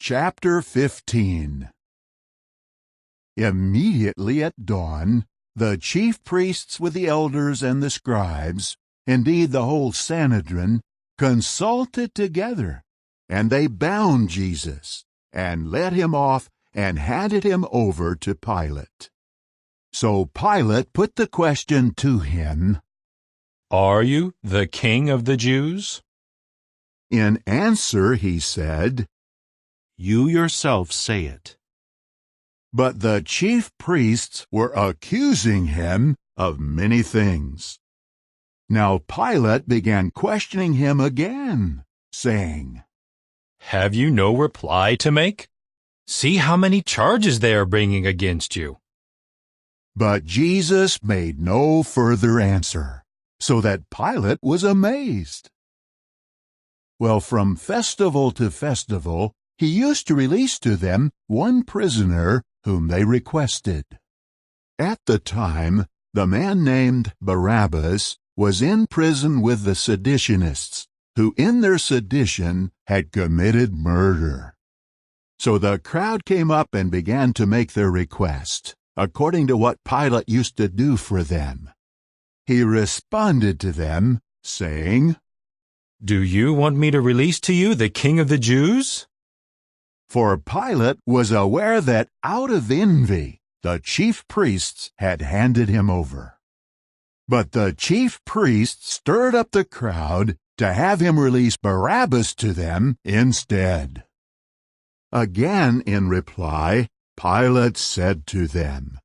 Chapter 15. Immediately at dawn, the chief priests with the elders and the scribes, indeed the whole Sanhedrin, consulted together, and they bound Jesus, and led him off, and handed him over to Pilate. So Pilate put the question to him, "Are you the king of the Jews?" In answer he said, "You yourself say it." But the chief priests were accusing him of many things. Now Pilate began questioning him again, saying, "Have you no reply to make? See how many charges they are bringing against you." But Jesus made no further answer, so that Pilate was amazed. Well, from festival to festival, he used to release to them one prisoner whom they requested. At the time, the man named Barabbas was in prison with the seditionists, who in their sedition had committed murder. So the crowd came up and began to make their request, according to what Pilate used to do for them. He responded to them, saying, "Do you want me to release to you the king of the Jews?" For Pilate was aware that out of envy the chief priests had handed him over. But the chief priests stirred up the crowd to have him release Barabbas to them instead. Again in reply, Pilate said to them,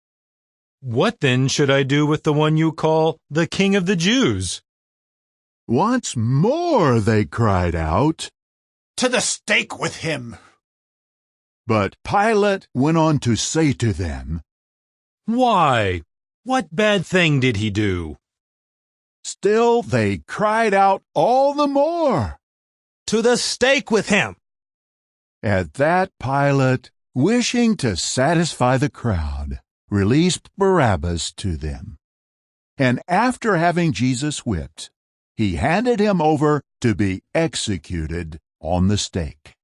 "What then should I do with the one you call the king of the Jews?" Once more they cried out, "To the stake with him!" But Pilate went on to say to them, "Why? What bad thing did he do?" Still they cried out all the more, "To the stake with him!" At that Pilate, wishing to satisfy the crowd, released Barabbas to them. And after having Jesus whipped, he handed him over to be executed on the stake.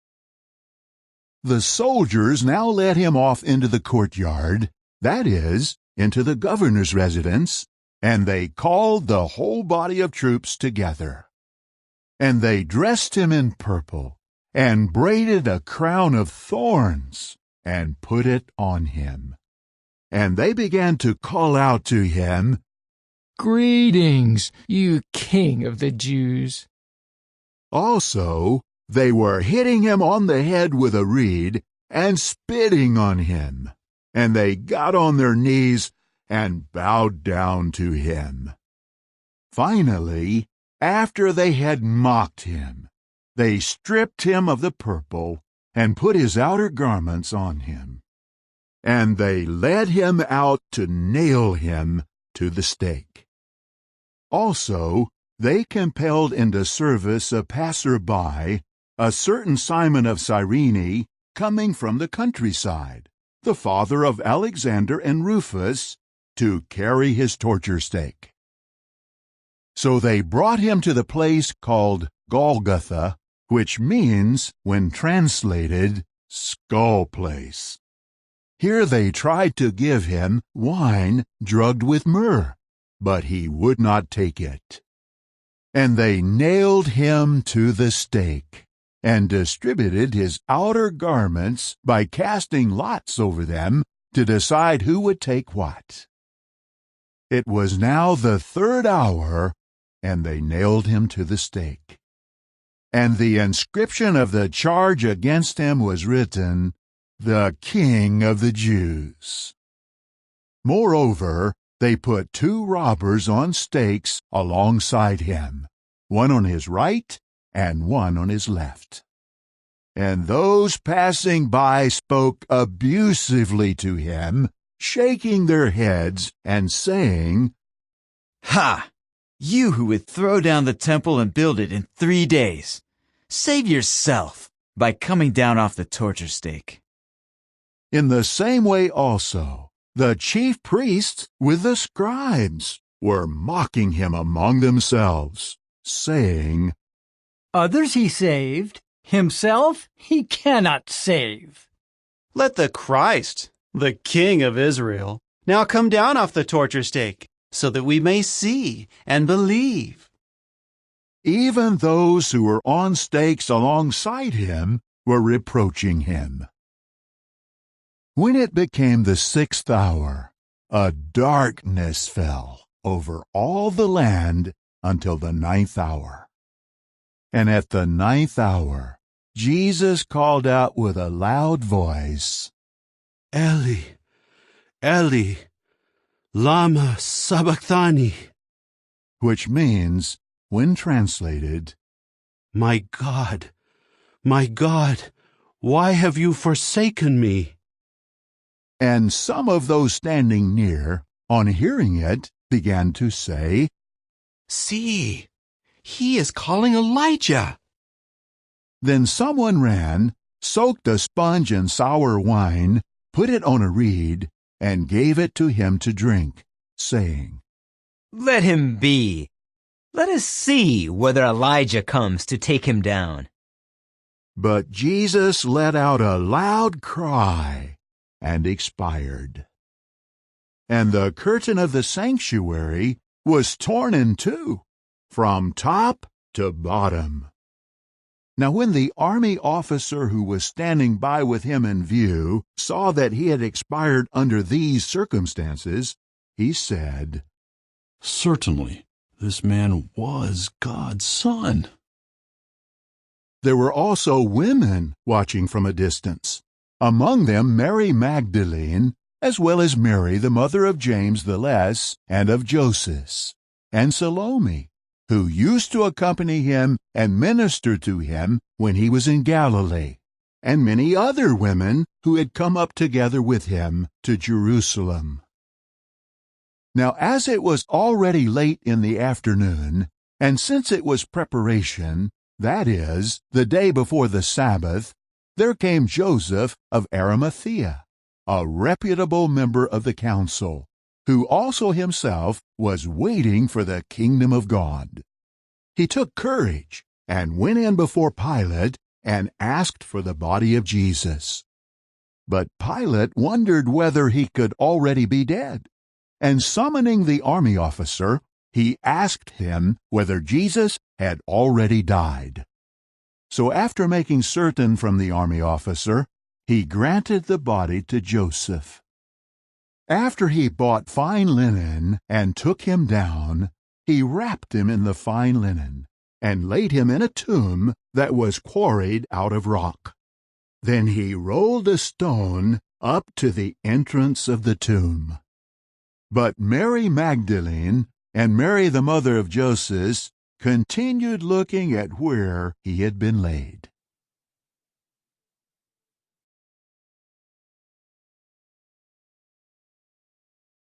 The soldiers now led him off into the courtyard, that is, into the governor's residence, and they called the whole body of troops together. And they dressed him in purple, and braided a crown of thorns, and put it on him. And they began to call out to him, "Greetings, you king of the Jews." Also, they were hitting him on the head with a reed and spitting on him. And they got on their knees and bowed down to him. Finally, after they had mocked him, they stripped him of the purple and put his outer garments on him. And they led him out to nail him to the stake. Also, they compelled into service a passer-by, a certain Simon of Cyrene, coming from the countryside, the father of Alexander and Rufus, to carry his torture stake. So they brought him to the place called Golgotha, which means, when translated, skull place. Here they tried to give him wine drugged with myrrh, but he would not take it. And they nailed him to the stake, and distributed his outer garments by casting lots over them to decide who would take what. It was now the third hour, and they nailed him to the stake. And the inscription of the charge against him was written, "The King of the Jews." Moreover, they put 2 robbers on stakes alongside him, one on his right and one on his left. And those passing by spoke abusively to him, shaking their heads and saying, "Ha! You who would throw down the temple and build it in 3 days. Save yourself by coming down off the torture stake." In the same way also, the chief priests with the scribes were mocking him among themselves, saying, "Others he saved, Himself he cannot save. Let the Christ, the King of Israel, now come down off the torture stake, so that we may see and believe." Even those who were on stakes alongside him were reproaching him. When it became the 6th hour, a darkness fell over all the land until the 9th hour. And at the 9th hour, Jesus called out with a loud voice, Eli, Eli, lama sabachthani, which means, when translated, my God, why have you forsaken me? And some of those standing near, on hearing it, began to say, "See, he is calling Elijah." Then someone ran, soaked a sponge in sour wine, put it on a reed, and gave it to him to drink, saying, "Let him be. Let us see whether Elijah comes to take him down." But Jesus let out a loud cry and expired. And the curtain of the sanctuary was torn in two, from top to bottom. Now when the army officer who was standing by with him in view saw that he had expired under these circumstances, he said, Certainly, this man was God's son. There were also women watching from a distance, among them Mary Magdalene, as well as Mary, the mother of James the Less and of Joseph, and Salome, who used to accompany him and minister to him when he was in Galilee, and many other women who had come up together with him to Jerusalem. Now as it was already late in the afternoon, and since it was preparation, that is, the day before the Sabbath, there came Joseph of Arimathea, a reputable member of the council, who also himself was waiting for the kingdom of God. He took courage and went in before Pilate and asked for the body of Jesus. But Pilate wondered whether he could already be dead, and summoning the army officer, he asked him whether Jesus had already died. So after making certain from the army officer, he granted the body to Joseph. After he bought fine linen and took him down, he wrapped him in the fine linen and laid him in a tomb that was quarried out of rock. Then he rolled a stone up to the entrance of the tomb. But Mary Magdalene and Mary the mother of Joseph continued looking at where he had been laid.